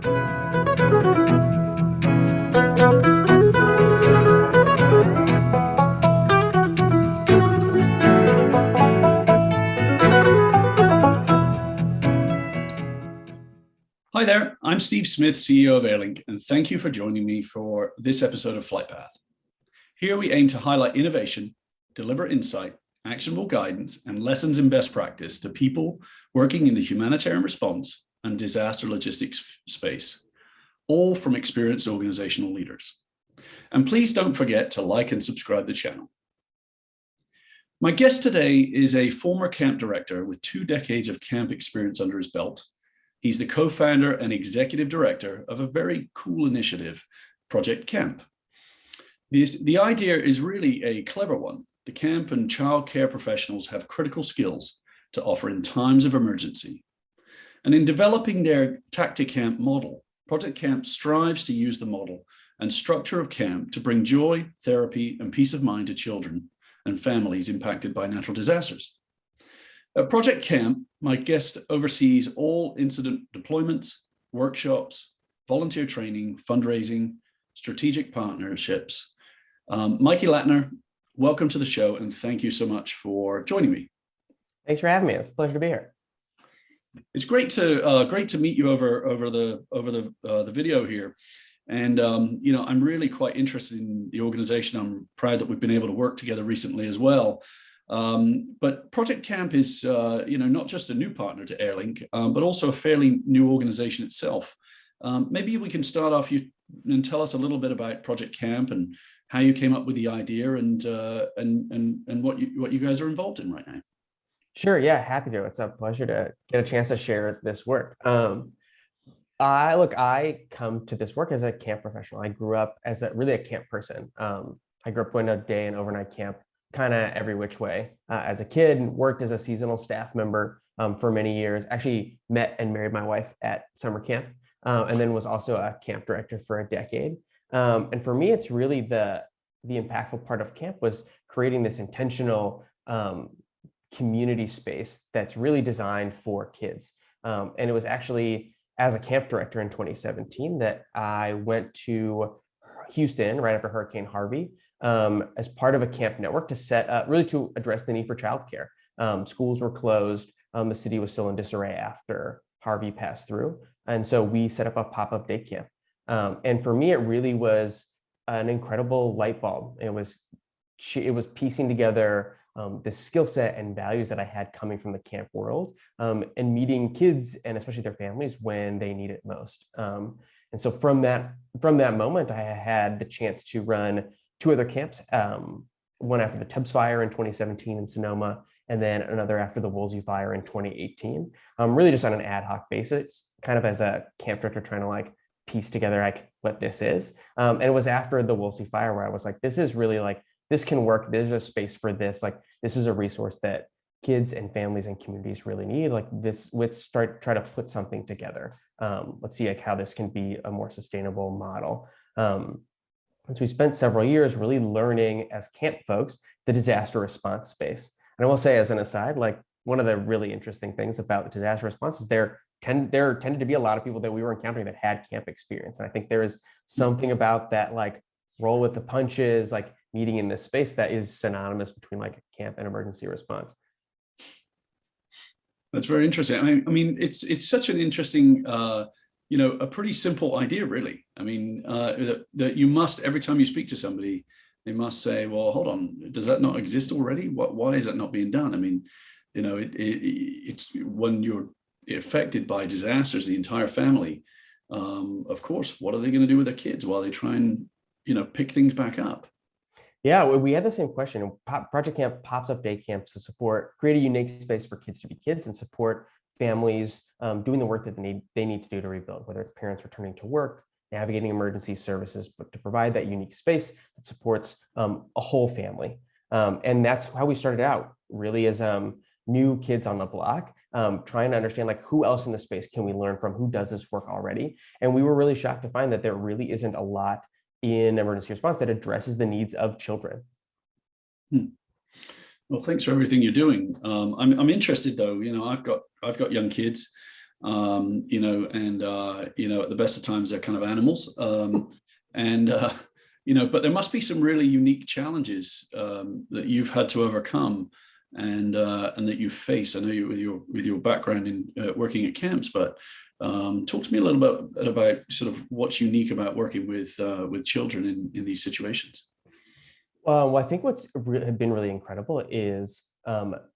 Hi there, I'm Steve Smith, CEO of Airlink, and thank you for joining me for this episode of Flightpath. Here we aim to highlight innovation, deliver insight, actionable guidance, and lessons in best practice to people working in the humanitarian response and disaster logistics space, all from experienced organizational leaders. And please don't forget to like and subscribe to the channel. My guest today is a former camp director with 2 decades of camp experience under his belt. He's the co-founder and executive director of a very cool initiative, Project Camp. The idea is really a clever one. The camp and child care professionals have critical skills to offer in times of emergency. And in developing their Tacticamp model, Project Camp strives to use the model and structure of camp to bring joy, therapy, and peace of mind to children and families impacted by natural disasters. At Project Camp, my guest oversees all incident deployments, workshops, volunteer training, fundraising, strategic partnerships. Mikey Latner, welcome to the show, and thank you so much for joining me. Thanks for having me. It's a pleasure to be here. It's great to meet you over the video here, and I'm really quite interested in the organization. I'm proud that we've been able to work together recently as well. But Project Camp is, not just a new partner to Airlink, but also a fairly new organization itself. Maybe we can start off and tell us a little bit about Project Camp and how you came up with the idea and what you guys are involved in right now. Sure. Yeah, happy to. It's a pleasure to get a chance to share this work. I come to this work as a camp professional. I grew up as a camp person. I grew up going to day and overnight camp kind of every which way as a kid, and worked as a seasonal staff member for many years. Actually met and married my wife at summer camp, and then was also a camp director for a decade. And for me, it's really the impactful part of camp was creating this intentional community space that's really designed for kids. And it was actually as a camp director in 2017 that I went to Houston right after Hurricane Harvey as part of a camp network to set up, really to address the need for childcare. Schools were closed. The city was still in disarray after Harvey passed through. And so we set up a pop-up day camp. And for me, it really was an incredible light bulb. It was piecing together the skill set and values that I had coming from the camp world, and meeting kids and especially their families when they need it most. And so from that moment, I had the chance to run 2 other camps, one after the Tubbs fire in 2017 in Sonoma, and then another after the Woolsey fire in 2018, really just on an ad hoc basis, kind of as a camp director trying to piece together what this is. And it was after the Woolsey fire where I was like, this is really this can work. There's a space for this. This is a resource that kids and families and communities really need. Let's try to put something together. Let's see how this can be a more sustainable model. And so we spent several years really learning as camp folks the disaster response space. And I will say, as an aside, one of the really interesting things about the disaster response is there tended to be a lot of people that we were encountering that had camp experience. And I think there is something about that roll with the punches, meeting in this space that is synonymous between camp and emergency response. That's very interesting. I mean, it's such an interesting, a pretty simple idea, really. I mean, that you must, every time you speak to somebody, they must say, well, hold on, does that not exist already? Why is that not being done? I mean, it's when you're affected by disasters, the entire family, of course, what are they going to do with their kids while they try and, pick things back up? Yeah, we had the same question. Project Camp pops up day camps to create a unique space for kids to be kids and support families doing the work that they need to do to rebuild, whether it's parents returning to work, navigating emergency services, but to provide that unique space that supports a whole family. And that's how we started out, really, as new kids on the block, trying to understand who else in the space can we learn from, who does this work already. And we were really shocked to find that there really isn't a lot in emergency response that addresses the needs of children. Well, thanks for everything you're doing. I'm interested though. I've got young kids, you know, and, you know, at the best of times, they're kind of animals. And, you know, but there must be some really unique challenges that you've had to overcome and that you face. I know you with your background in working at camps, but talk to me a little bit about sort of what's unique about working with children in these situations. Well, I think what's been really incredible is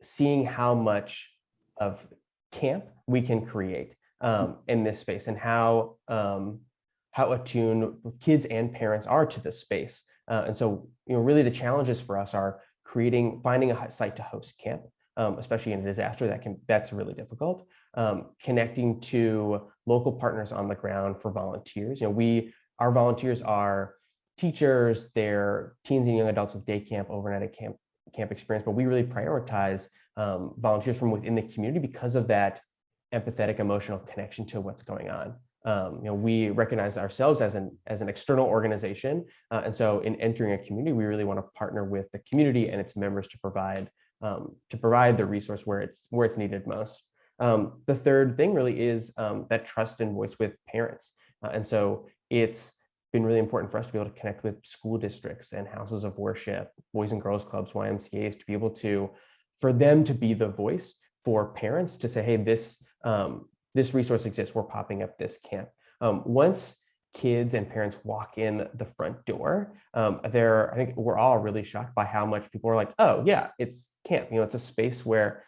seeing how much of camp we can create in this space, and how attuned kids and parents are to this space. And so, you know, really the challenges for us are finding a site to host camp, especially in a disaster that's really difficult. Connecting to local partners on the ground for volunteers. You know, our volunteers are teachers, they're teens and young adults with day camp, overnight at camp experience, but we really prioritize volunteers from within the community because of that empathetic, emotional connection to what's going on. You know, we recognize ourselves as an external organization, and so in entering a community, we really want to partner with the community and its members to provide the resource where it's needed most. The third thing really is that trust and voice with parents, and so it's been really important for us to be able to connect with school districts and houses of worship, boys and girls clubs, YMCA's, to be able for them to be the voice for parents to say, hey, this resource exists, we're popping up this camp. Once kids and parents walk in the front door, I think we're all really shocked by how much people are like, oh yeah, it's camp. You know, it's a space where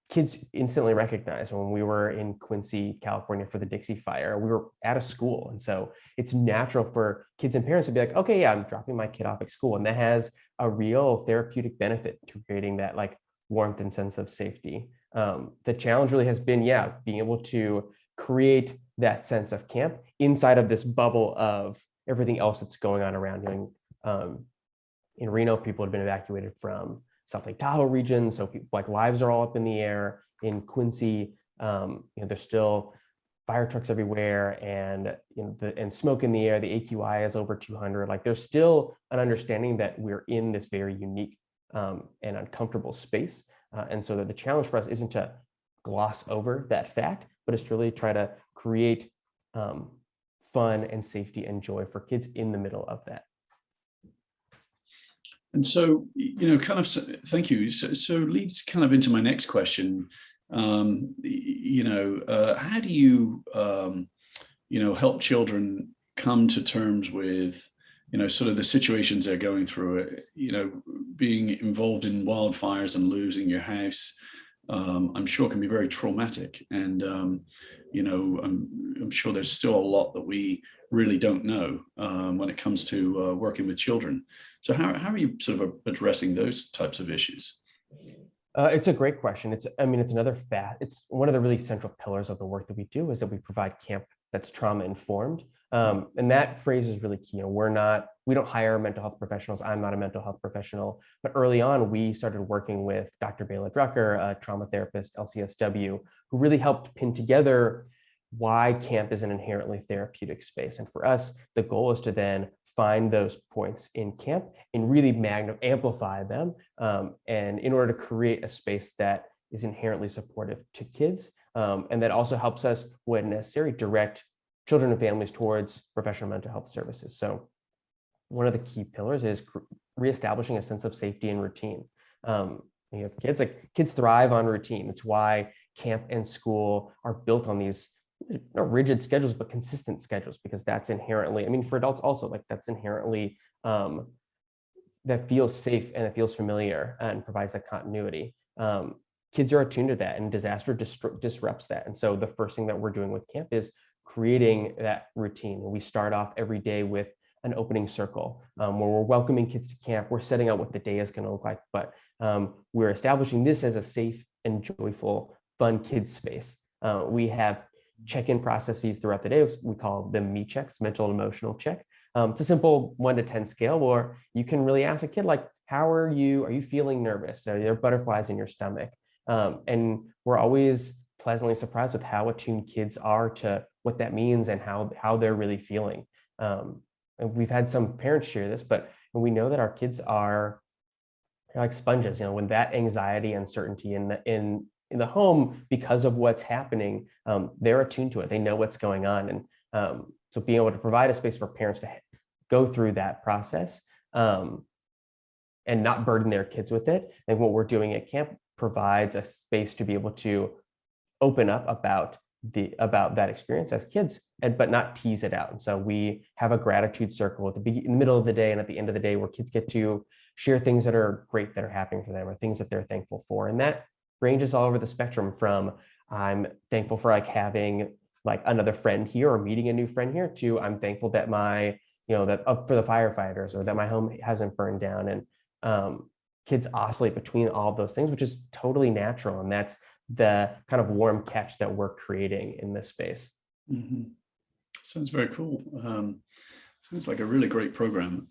kids instantly recognize. When we were in Quincy, California for the Dixie Fire, we were at a school. And so it's natural for kids and parents to be like, okay, yeah, I'm dropping my kid off at school. And that has a real therapeutic benefit to creating that like warmth and sense of safety. The challenge really has been, being able to create that sense of camp inside of this bubble of everything else that's going on around you. In Reno, people had been evacuated from South Lake Tahoe region, so people, like, lives are all up in the air. In Quincy, you know, there's still fire trucks everywhere, and and smoke in the air. The AQI is over 200. Like, there's still an understanding that we're in this very unique and uncomfortable space, and so that the challenge for us isn't to gloss over that fact, but it's to really try to create fun and safety and joy for kids in the middle of that. And so, thank you. So leads kind of into my next question. How do you, help children come to terms with, sort of the situations they're going through, being involved in wildfires and losing your house, I'm sure can be very traumatic. And, I'm sure there's still a lot that we really don't know when it comes to working with children. So how are you sort of addressing those types of issues? It's a great question. It's another fact. It's one of the really central pillars of the work that we do, is that we provide camp that's trauma informed. And that phrase is really key. We don't hire mental health professionals. I'm not a mental health professional, but early on, we started working with Dr. Bela Drucker, a trauma therapist, LCSW, who really helped pin together why camp is an inherently therapeutic space. And for us, the goal is to then find those points in camp and really amplify them, and in order to create a space that is inherently supportive to kids, and that also helps us, when necessary, direct children and families towards professional mental health services. So one of the key pillars is reestablishing a sense of safety and routine. You have kids thrive on routine. It's why camp and school are built on these not rigid schedules, but consistent schedules, because that's inherently, for adults also, like, that's inherently, that feels safe and it feels familiar and provides that continuity. Kids are attuned to that, and disaster disrupts that. And so the first thing that we're doing with camp is creating that routine. We start off every day with an opening circle, where we're welcoming kids to camp. We're setting out what the day is going to look like, but we're establishing this as a safe and joyful, fun kids space. We have check-in processes throughout the day. We call them me checks, mental and emotional check. It's a simple 1 to 10 scale, where you can really ask a kid, like, how are you? Are you feeling nervous? Are there butterflies in your stomach? And we're always pleasantly surprised with how attuned kids are to what that means and how they're really feeling. And we've had some parents share this, but we know that our kids are like sponges. When that anxiety, uncertainty, and in the home, because of what's happening, they're attuned to it. They know what's going on. And so being able to provide a space for parents to go through that process and not burden their kids with it. And what we're doing at camp provides a space to be able to open up about that experience as kids, but not tease it out. And so we have a gratitude circle in the middle of the day and at the end of the day, where kids get to share things that are great that are happening for them, or things that they're thankful for. And that ranges all over the spectrum from I'm thankful for like having like another friend here or meeting a new friend here, to I'm thankful that that up for the firefighters, or that my home hasn't burned down. And kids oscillate between all of those things, which is totally natural. And that's the kind of warm catch that we're creating in this space. Mm-hmm. Sounds very cool. Sounds like a really great program.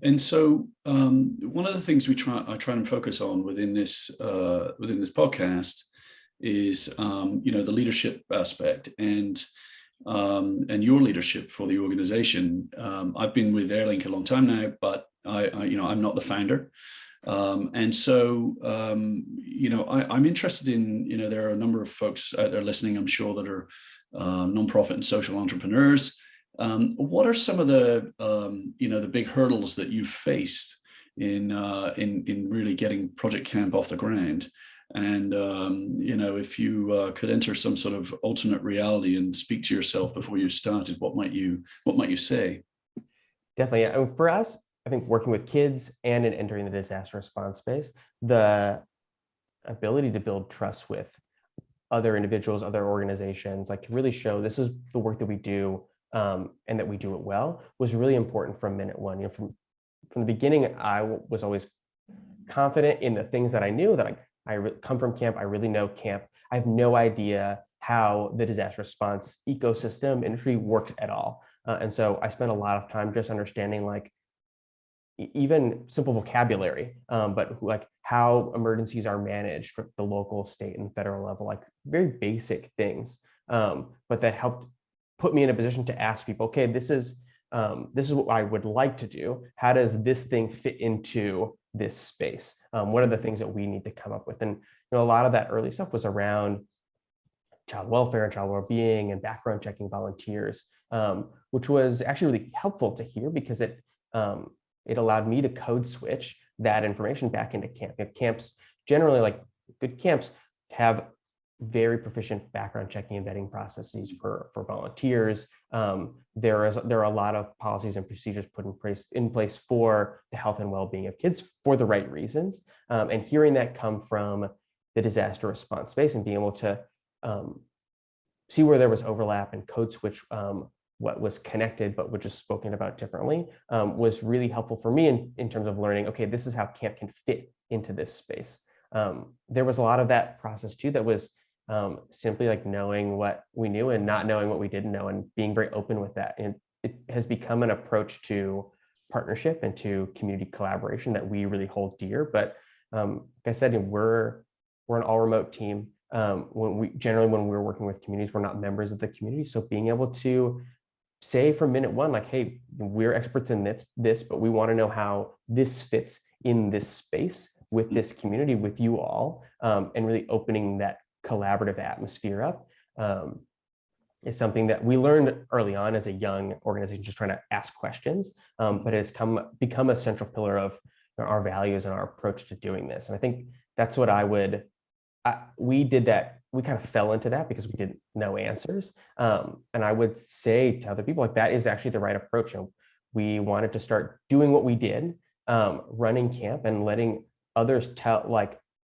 And so one of the things I try and focus on within this podcast is the leadership aspect and your leadership for the organization. I've been with Airlink a long time now, but I'm not the founder. And so, I'm interested in, there are a number of folks out there listening, I'm sure, that are nonprofit and social entrepreneurs. What are some of the, the big hurdles that you've faced in really getting Project Camp off the ground? And, if you could enter some sort of alternate reality and speak to yourself before you started, what might you say? Definitely. Yeah. For us, I think working with kids and in entering the disaster response space, the ability to build trust with other individuals, other organizations, like to really show this is the work that we do and that we do it well, was really important from minute one. From the beginning, I was always confident in the things that I knew, that I come from camp. I really know camp. I have no idea how the disaster response ecosystem industry works at all. And so I spent a lot of time just understanding like even simple vocabulary, but like how emergencies are managed at the local, state, and federal level, like very basic things. But that helped put me in a position to ask people, okay, this is what I would like to do. How does this thing fit into this space? What are the things that we need to come up with? And a lot of that early stuff was around child welfare and child well-being and background checking volunteers, which was actually really helpful to hear, because it allowed me to code switch that information back into camp. Camps generally, like good camps, have very proficient background checking and vetting processes for volunteers. There are a lot of policies and procedures put in place for the health and well-being of kids for the right reasons. And hearing that come from the disaster response space and being able to see where there was overlap and code switch what was connected but was just spoken about differently, was really helpful for me in terms of learning, okay, this is how camp can fit into this space. There was a lot of that process too that was simply like knowing what we knew and not knowing what we didn't know, and being very open with that. And it has become an approach to partnership and to community collaboration that we really hold dear. But like I said, we're an all remote team. When we're working with communities, we're not members of the community. So being able to say from minute one, like, hey, we're experts in this, but we want to know how this fits in this space with this community, with you all, and really opening that collaborative atmosphere up is something that we learned early on as a young organization, just trying to ask questions, but it's become a central pillar of our values and our approach to doing this. And I think that's what we did that. We kind of fell into that because we didn't know answers. And I would say to other people, like, that is actually the right approach. We wanted to start doing what we did, running camp and letting others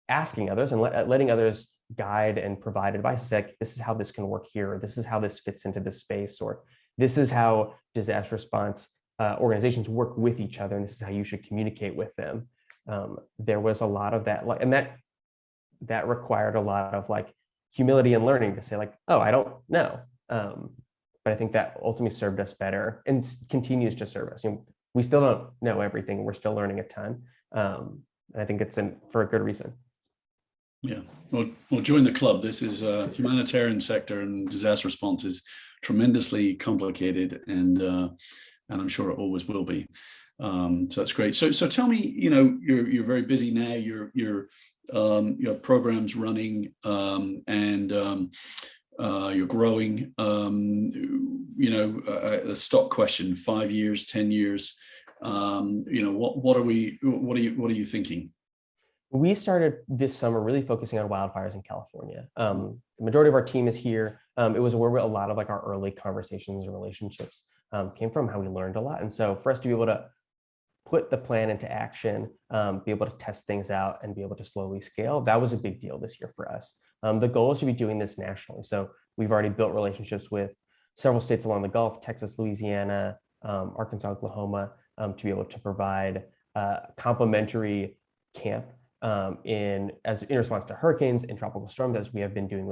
asking others and letting others guide and provide advice. Like, this is how this can work here, or this is how this fits into this space, or this is how disaster response organizations work with each other, and this is how you should communicate with them. There was a lot of that, and that required a lot of humility and learning to say, oh, I don't know. But I think that ultimately served us better and continues to serve us. We still don't know everything. We're still learning a ton. And I think it's for a good reason. Yeah, well, join the club. This is a humanitarian sector, and disaster response is tremendously complicated, and I'm sure it always will be. So that's great. So tell me, you're very busy now. You're You have programs running, and you're growing. A stock question: 5 years, 10 years. What are you thinking? We started this summer really focusing on wildfires in California. The majority of our team is here. It was where a lot of like our early conversations and relationships came from, how we learned a lot. And so for us to be able to put the plan into action, be able to test things out and be able to slowly scale, that was a big deal this year for us. The goal is to be doing this nationally. So we've already built relationships with several states along the Gulf: Texas, Louisiana, Arkansas, Oklahoma, to be able to provide complementary camp in response to hurricanes and tropical storms, as we have been doing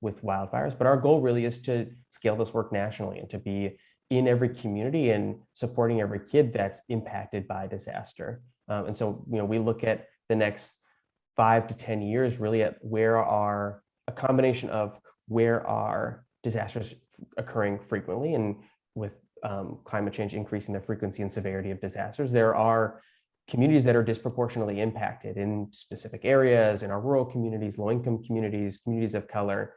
with wildfires. But our goal really is to scale this work nationally and to be in every community and supporting every kid that's impacted by disaster. And so, we look at the next 5 to 10 years really at a combination of where are disasters occurring frequently, and with climate change increasing the frequency and severity of disasters, there are communities that are disproportionately impacted in specific areas, in our rural communities, low-income communities, communities of color.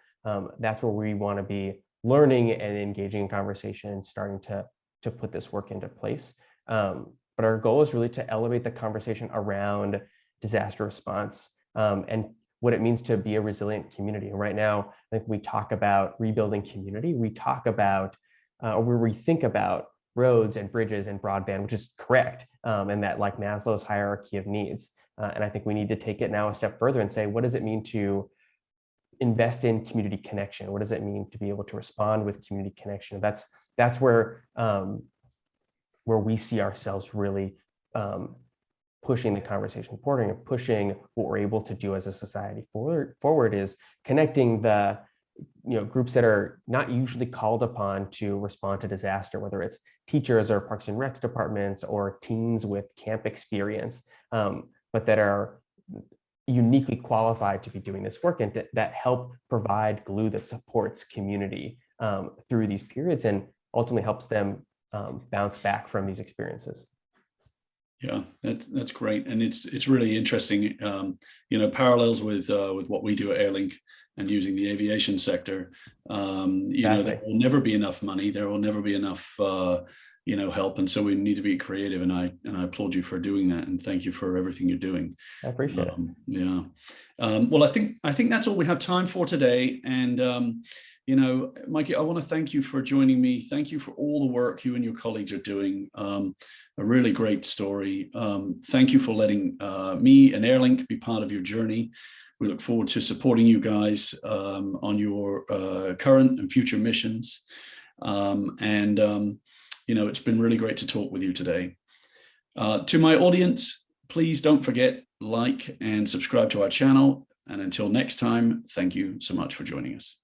That's where we want to be learning and engaging in conversation and starting to put this work into place. But our goal is really to elevate the conversation around disaster response and what it means to be a resilient community. And right now, I think we talk about rebuilding community. We talk about, or we think about roads and bridges and broadband, which is correct, and that like Maslow's hierarchy of needs. And I think we need to take it now a step further and say, what does it mean to invest in community connection? What does it mean to be able to respond with community connection? That's where we see ourselves really pushing the conversation forward and pushing what we're able to do as a society forward is connecting the groups that are not usually called upon to respond to disaster, whether it's teachers or Parks and Recs departments or teens with camp experience, but that are uniquely qualified to be doing this work and that help provide glue that supports community through these periods and ultimately helps them bounce back from these experiences. Yeah, that's great, and it's really interesting. Parallels with what we do at Airlink and using the aviation sector. Exactly. There will never be enough money. There will never be enough help, and so we need to be creative. And I applaud you for doing that, and thank you for everything you're doing. I appreciate it. Yeah. Well, I think that's all we have time for today, and. Mikey, I want to thank you for joining me. Thank you for all the work you and your colleagues are doing. A really great story. Thank you for letting me and Airlink be part of your journey. We look forward to supporting you guys on your current and future missions. It's been really great to talk with you today. To my audience, please don't forget, like and subscribe to our channel. And until next time, thank you so much for joining us.